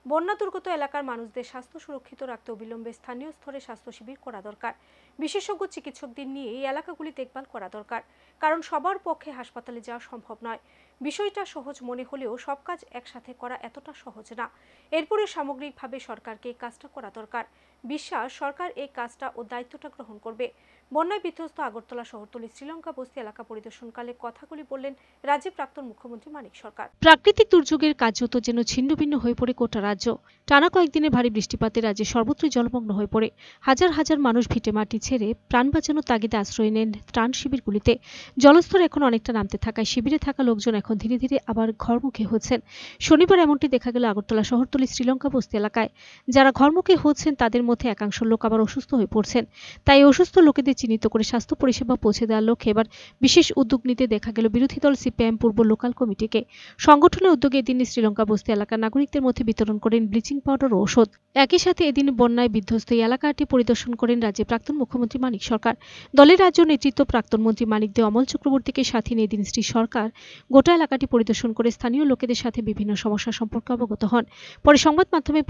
বন্যা দুর্গত এলাকার মানুষদের স্বাস্থ্য সুরক্ষিত রাখতে অবিলম্বে স্থানীয় স্তরে স্বাস্থ্য শিবির করা দরকার। বিশেষজ্ঞ চিকিৎসকদের নিয়ে এই এলাকাগুলি দেখভাল করা দরকার, কারণ সবার পক্ষে হাসপাতালে যাওয়া সম্ভব নয়। বিষয়টা সহজ মনে হলেও সব কাজ একসাথে করা এতটা সহজ না। এরপরে সামগ্রিকভাবে সরকারকে এই কাজটা করা দরকার। বিশ্বাস, সরকার এই কাজটা ও দায়িত্বটা গ্রহণ করবে। বন্যায় বিধ্বস্ত আগরতলা শহরতলি শ্রীলঙ্কা বস্তি এলাকা পরিদর্শনকালে কথাগুলি বললেন রাজ্যের প্রাক্তন মুখ্যমন্ত্রী মানিক সরকার। প্রাকৃতিক দুর্যোগের কার্যত যেন ছিন্নভিন্ন হয়ে পড়ে গোটা রাজ্য। টানা কয়েকদিনে ভারী বৃষ্টিপাতে রাজ্যে সর্বত্রই জলমগ্ন হয়ে পড়ে। হাজার হাজার মানুষ ভিটে মাটি ছেড়ে প্রাণ বাঁচানোর তাগিদে আশ্রয় নেন ত্রাণ শিবিরগুলিতে। জলস্তর এখন অনেকটা নামতে থাকায় শিবিরে থাকা লোকজন এখন ধীরে ধীরে আবার ঘরমুখী হচ্ছেন। শনিবার এমনটি দেখা গেল আগরতলা শহরতলি শ্রীলঙ্কা বস্তি এলাকায়। যারা ঘরমুখী হচ্ছেন তাদের মধ্যে একাংশ লোক আবার অসুস্থ হয়ে পড়ছেন। তাই অসুস্থ লোকেদের চিহ্নিত করে স্বাস্থ্য পরিষেবা পৌঁছে দেওয়ার লক্ষ্যে এবার বিশেষ উদ্যোগ নিতে দেখা গেল বিরোধী দল সিপিআইএম পূর্ব লোকাল কমিটিকে। সংগঠনের উদ্যোগে এদিন শ্রীলঙ্কা বস্তি এলাকার নাগরিকদের মধ্যে বিতরণ করেন ব্লিচিং পাউডার ও ঔষধ। একই সাথে এদিন বন্যায় বিধ্বস্ত এই এলাকাটি পরিদর্শন করেন রাজ্যের প্রাক্তন মুখ্যমন্ত্রী মানিক সরকার। দলের রাজ্য নেতৃত্ব প্রাক্তন মন্ত্রী মানিক দে, অমল চক্রবর্তীকে সাথে নিয়ে এদিন শ্রী সরকার গোটা এলাকাটি পরিদর্শন করে স্থানীয় লোকেদের সাথে বিভিন্ন সমস্যা সম্পর্কে অবগত হন। পরে সংবাদ মাধ্যমের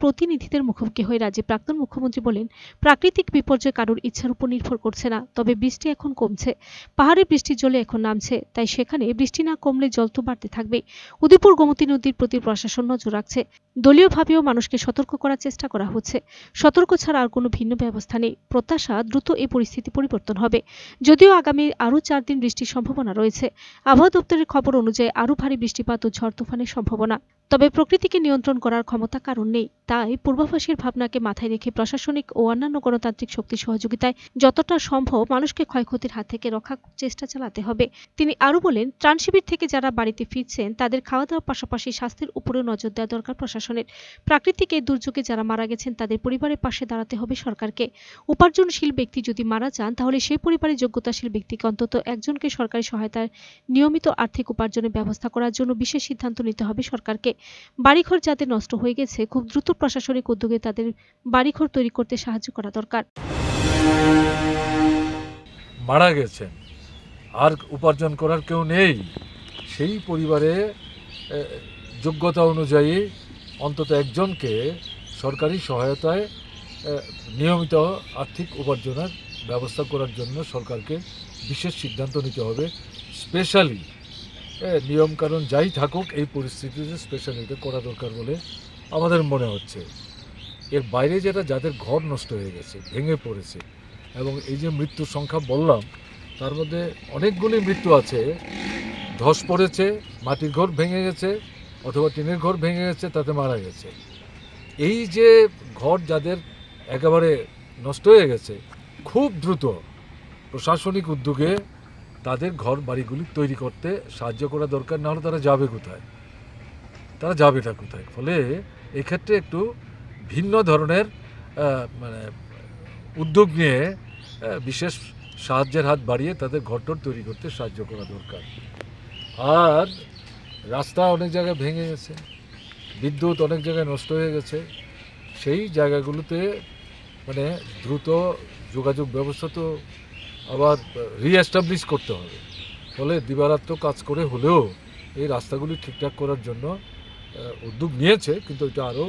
প্রতিনিধিদের মুখোমুখি হয়ে রাজ্যের প্রাক্তন মুখ্যমন্ত্রী বলেন, প্রাকৃতিক বিপর্যয় কারোর ইচ্ছার উপর নির্ভর করছে না, তবে বৃষ্টি এখন কমছে। পাহাড়ের বৃষ্টির জলে এখন নামছে, তাই সেখানে বৃষ্টি না কমলে জল তো বাড়তে থাকবে। উদয়পুর গোমতী নদীর প্রতি প্রশাসন নজর রাখছে। দলীয়ভাবেও মানুষকে সতর্ক করার চেষ্টা করা হচ্ছে। সতর্ক ছাড়া আর কোনো ভিন্ন ব্যবস্থা নেই। প্রত্যাশা, দ্রুত এই পরিস্থিতি পরিবর্তন হবে। যদিও আগামী আরও 4 দিন বৃষ্টির সম্ভাবনা রয়েছে। আবহাওয়া দপ্তরের খবর অনুযায়ী আরও ভারী বৃষ্টিপাত ও ঝড় তুফানের সম্ভাবনা। তবে প্রকৃতিকে নিয়ন্ত্রণ করার ক্ষমতা কারণ নেই। তাই পূর্বাভাসের ভাবনাকে মাথায় রেখে প্রশাসনিক ও অন্যান্য গণতান্ত্রিক শক্তি সহযোগিতায় যতটা সম্ভব মানুষকে ক্ষয়ক্ষতির হাত থেকে রক্ষার চেষ্টা চালাতে হবে। তিনি আরও বলেন, ত্রাণ শিবির থেকে যারা বাড়িতে ফিরছেন তাদের খাওয়া দাওয়ার পাশাপাশি স্বাস্থ্যের উপরেও নজর দেওয়া দরকার প্রশাসনের। প্রাকৃতিক এই দুর্যোগে যারা মারা গেছেন তাদের পরিবারের পাশে দাঁড়াতে হবে সরকারকে। উপার্জনশীল ব্যক্তি যদি মারা যান তাহলে সেই পরিবারের যোগ্যতাশীল ব্যক্তিকে অন্তত একজনকে সরকারি সহায়তার নিয়মিত আর্থিক উপার্জনের ব্যবস্থা করার জন্য বিশেষ সিদ্ধান্ত নিতে হবে সরকারকে। বাড়িঘর যাদের নষ্ট হয়ে গেছে, খুব দ্রুত প্রশাসনিক উদ্যোগে তাদের বাড়িঘর তৈরি করতে সাহায্য করা দরকার। মারা গেছেন, আর উপার্জন করার কেউ নেই, সেই পরিবারে যোগ্যতা অনুযায়ী অন্তত একজনকে সরকারি সহায়তায় নিয়মিত আর্থিক উপার্জনের ব্যবস্থা করার জন্য সরকারকে বিশেষ সিদ্ধান্ত নিতে হবে। স্পেশালি নিয়মকানুন যাই থাকুক, এই পরিস্থিতিতে স্পেশালি এটা করা দরকার বলে আমাদের মনে হচ্ছে। এর বাইরে যাদের ঘর নষ্ট হয়ে গেছে, ভেঙে পড়েছে, এবং এই যে মৃত্যুর সংখ্যা বললাম তার মধ্যে অনেকগুলি মৃত্যু আছে। ধস পড়েছে, মাটির ঘর ভেঙে গেছে, অথবা টিনের ঘর ভেঙে গেছে, তাতে মারা গেছে। এই যে ঘর যাদের একেবারে নষ্ট হয়ে গেছে, খুব দ্রুত প্রশাসনিক উদ্যোগে তাদের ঘর বাড়িগুলি তৈরি করতে সাহায্য করা দরকার। না হলে তারা যাবে কোথায়, তারা যাবেটা কোথায়? ফলে এক্ষেত্রে একটু ভিন্ন ধরনের উদ্যোগ নিয়ে বিশেষ সাহায্যের হাত বাড়িয়ে তাদের ঘরটর তৈরি করতে সাহায্য করা দরকার। আর রাস্তা অনেক জায়গায় ভেঙে গেছে, বিদ্যুৎ অনেক জায়গায় নষ্ট হয়ে গেছে, সেই জায়গাগুলোতে দ্রুত যোগাযোগ ব্যবস্থা তো আবার রিএস্টাবলিশ করতে হবে। ফলে দিবারাত্র কাজ করে হলেও এই রাস্তাগুলি ঠিকঠাক করার জন্য উদ্যোগ নিয়েছে, কিন্তু এটা আরও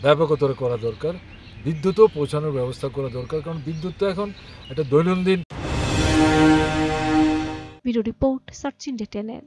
ব্যাপকতর করা দরকার। বিদ্যুৎও পৌঁছানোর ব্যবস্থা করা দরকার, কারণ বিদ্যুৎ তো এখন একটা দৈনন্দিন। Bureau report, search India channel.